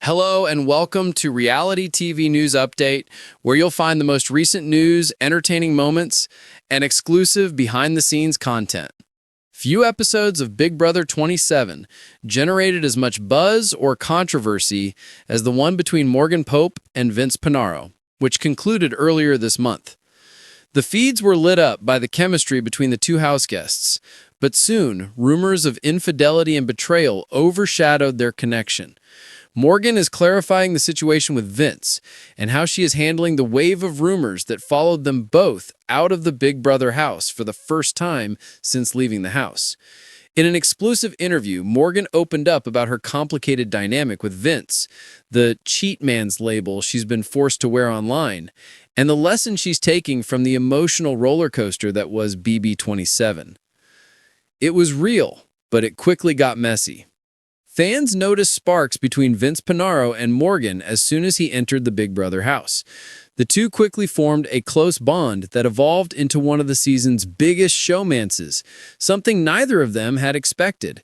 Hello and welcome to Reality TV News Update, where you'll find the most recent news, entertaining moments, and exclusive behind-the-scenes content. Few episodes of Big Brother 27 generated as much buzz or controversy as the one between Morgan Pope and Vince Panaro, which concluded earlier this month. The feeds were lit up by the chemistry between the two house guests, but soon rumors of infidelity and betrayal overshadowed their connection. Morgan is clarifying the situation with Vince and how she is handling the wave of rumors that followed them both out of the Big Brother house for the first time since leaving the house. In an exclusive interview, Morgan opened up about her complicated dynamic with Vince, the cheat man's label she's been forced to wear online, and the lesson she's taking from the emotional roller coaster that was BB27. It was real, but it quickly got messy. Fans noticed sparks between Vince Panaro and Morgan as soon as he entered the Big Brother house. The two quickly formed a close bond that evolved into one of the season's biggest showmances, something neither of them had expected.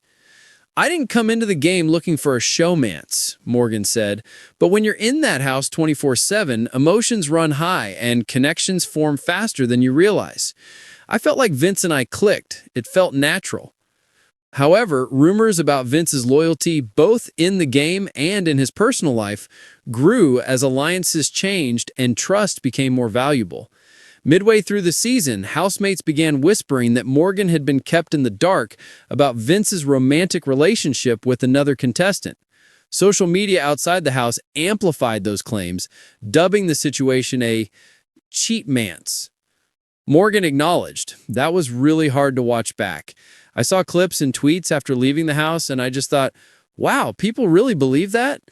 "I didn't come into the game looking for a showmance," Morgan said, "but when you're in that house 24/7, emotions run high and connections form faster than you realize. I felt like Vince and I clicked. It felt natural." However, rumors about Vince's loyalty, both in the game and in his personal life, grew as alliances changed and trust became more valuable. Midway through the season, housemates began whispering that Morgan had been kept in the dark about Vince's romantic relationship with another contestant. Social media outside the house amplified those claims, dubbing the situation a cheatmance. Morgan acknowledged, "That was really hard to watch back. I saw clips and tweets after leaving the house, and I just thought, wow, people really believe that?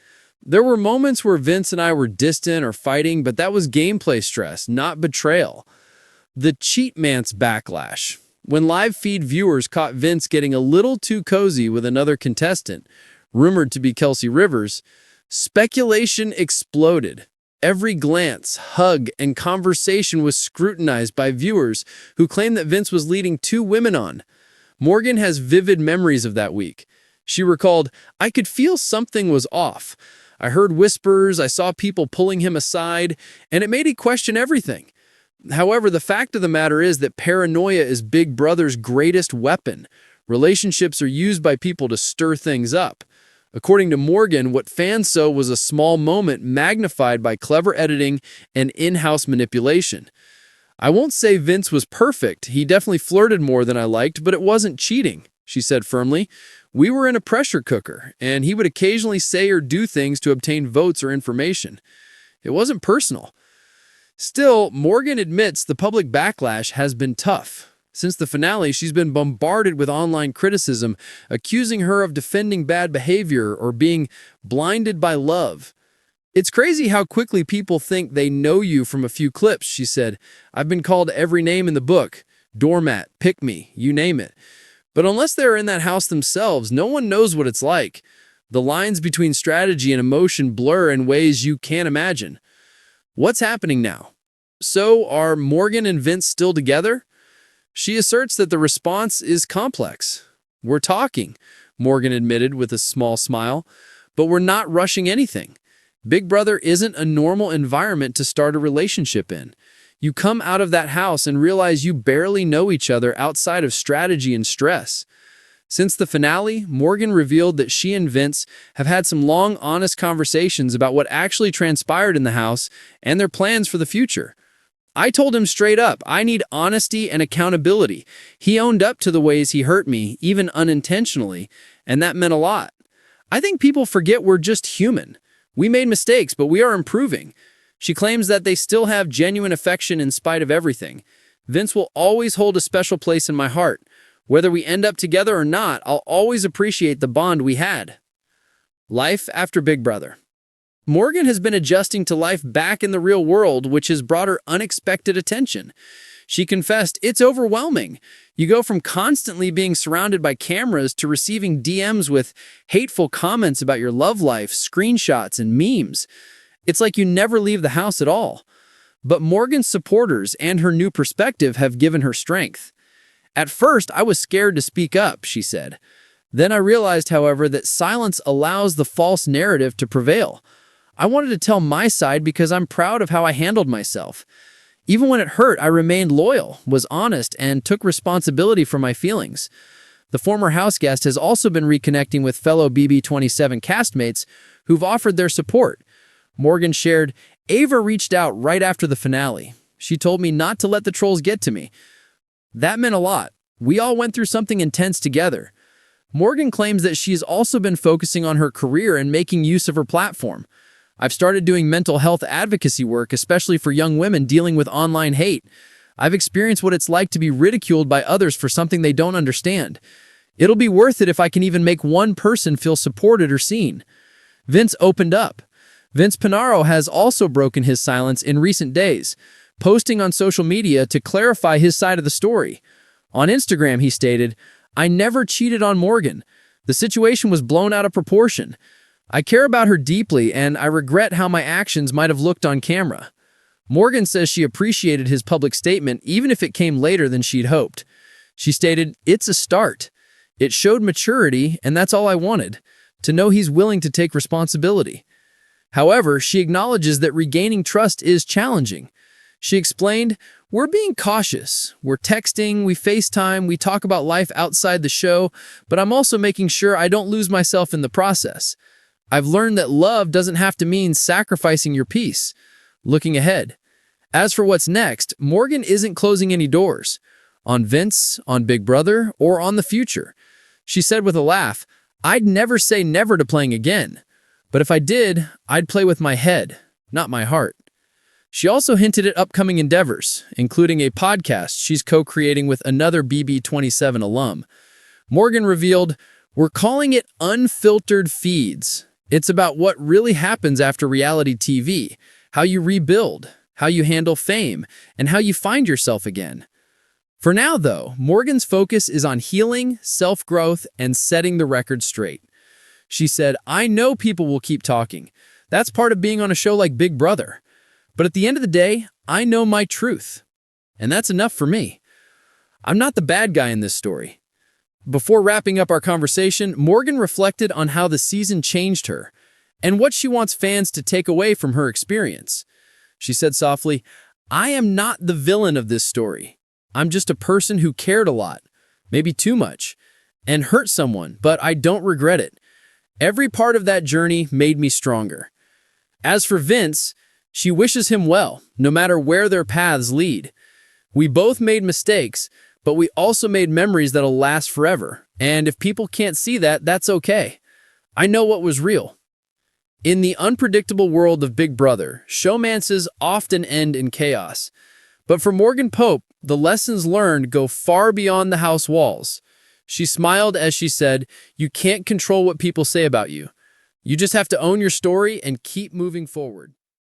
There were moments where Vince and I were distant or fighting, but that was gameplay stress, not betrayal." The cheatmance backlash. When live feed viewers caught Vince getting a little too cozy with another contestant, rumored to be Kelsey Rivers, speculation exploded. Every glance, hug, and conversation was scrutinized by viewers who claimed that Vince was leading two women on. Morgan has vivid memories of that week. She recalled, "I could feel something was off. I heard whispers, I saw people pulling him aside, and it made me question everything." However, the fact of the matter is that paranoia is Big Brother's greatest weapon. Relationships are used by people to stir things up. According to Morgan, what fans saw was a small moment magnified by clever editing and in-house manipulation. "I won't say Vince was perfect. He definitely flirted more than I liked, but it wasn't cheating," she said firmly. "We were in a pressure cooker, and he would occasionally say or do things to obtain votes or information. It wasn't personal." Still, Morgan admits the public backlash has been tough. Since the finale, she's been bombarded with online criticism, accusing her of defending bad behavior or being blinded by love. "It's crazy how quickly people think they know you from a few clips," she said. "I've been called every name in the book. Doormat, pick me, you name it. But unless they're in that house themselves, no one knows what it's like. The lines between strategy and emotion blur in ways you can't imagine." What's happening now? So, are Morgan and Vince still together? She asserts that the response is complex. "We're talking," Morgan admitted with a small smile, "but we're not rushing anything. Big Brother isn't a normal environment to start a relationship in. You come out of that house and realize you barely know each other outside of strategy and stress." Since the finale, Morgan revealed that she and Vince have had some long, honest conversations about what actually transpired in the house and their plans for the future. "I told him straight up, I need honesty and accountability. He owned up to the ways he hurt me, even unintentionally, and that meant a lot. I think people forget we're just human. We made mistakes, but we are improving." She claims that they still have genuine affection in spite of everything. "Vince will always hold a special place in my heart. Whether we end up together or not, I'll always appreciate the bond we had." Life after Big Brother. Morgan has been adjusting to life back in the real world, which has brought her unexpected attention. She confessed, "It's overwhelming. You go from constantly being surrounded by cameras to receiving DMs with hateful comments about your love life, screenshots, and memes. It's like you never leave the house at all." But Morgan's supporters and her new perspective have given her strength. "At first, I was scared to speak up," she said. Then I realized, however, that silence allows the false narrative to prevail. I wanted to tell my side because I'm proud of how I handled myself. Even when it hurt, I remained loyal, was honest, and took responsibility for my feelings. The former house guest has also been reconnecting with fellow BB27 castmates who've offered their support. Morgan shared, "Ava reached out right after the finale. She told me not to let the trolls get to me. That meant a lot. We all went through something intense together." Morgan claims that she's also been focusing on her career and making use of her platform. "I've started doing mental health advocacy work, especially for young women dealing with online hate. I've experienced what it's like to be ridiculed by others for something they don't understand. It'll be worth it if I can even make one person feel supported or seen." Vince opened up. Vince Panaro has also broken his silence in recent days, posting on social media to clarify his side of the story. On Instagram, he stated, "I never cheated on Morgan. The situation was blown out of proportion. I care about her deeply, and I regret how my actions might have looked on camera." Morgan says she appreciated his public statement even if it came later than she'd hoped. She stated, "It's a start. It showed maturity, and that's all I wanted, to know he's willing to take responsibility." However, she acknowledges that regaining trust is challenging. She explained, "We're being cautious. We're texting, we FaceTime, we talk about life outside the show, but I'm also making sure I don't lose myself in the process. I've learned that love doesn't have to mean sacrificing your peace." Looking ahead. As for what's next, Morgan isn't closing any doors. On Vince, on Big Brother, or on the future. She said with a laugh, "I'd never say never to playing again. But if I did, I'd play with my head, not my heart." She also hinted at upcoming endeavors, including a podcast she's co-creating with another BB27 alum. Morgan revealed, "We're calling it Unfiltered Feeds. It's about what really happens after reality TV, how you rebuild, how you handle fame, and how you find yourself again." For now, though, Morgan's focus is on healing, self-growth, and setting the record straight. She said, "I know people will keep talking. That's part of being on a show like Big Brother. But at the end of the day, I know my truth. And that's enough for me. I'm not the bad guy in this story." Before wrapping up our conversation, Morgan reflected on how the season changed her and what she wants fans to take away from her experience. She said softly, "I am not the villain of this story. I'm just a person who cared a lot, maybe too much, and hurt someone, but I don't regret it. Every part of that journey made me stronger." As for Vince, she wishes him well, no matter where their paths lead. "We both made mistakes, but we also made memories that'll last forever. And if people can't see that, that's okay. I know what was real." In the unpredictable world of Big Brother, showmances often end in chaos. But for Morgan Pope, the lessons learned go far beyond the house walls. She smiled as she said, "You can't control what people say about you. You just have to own your story and keep moving forward."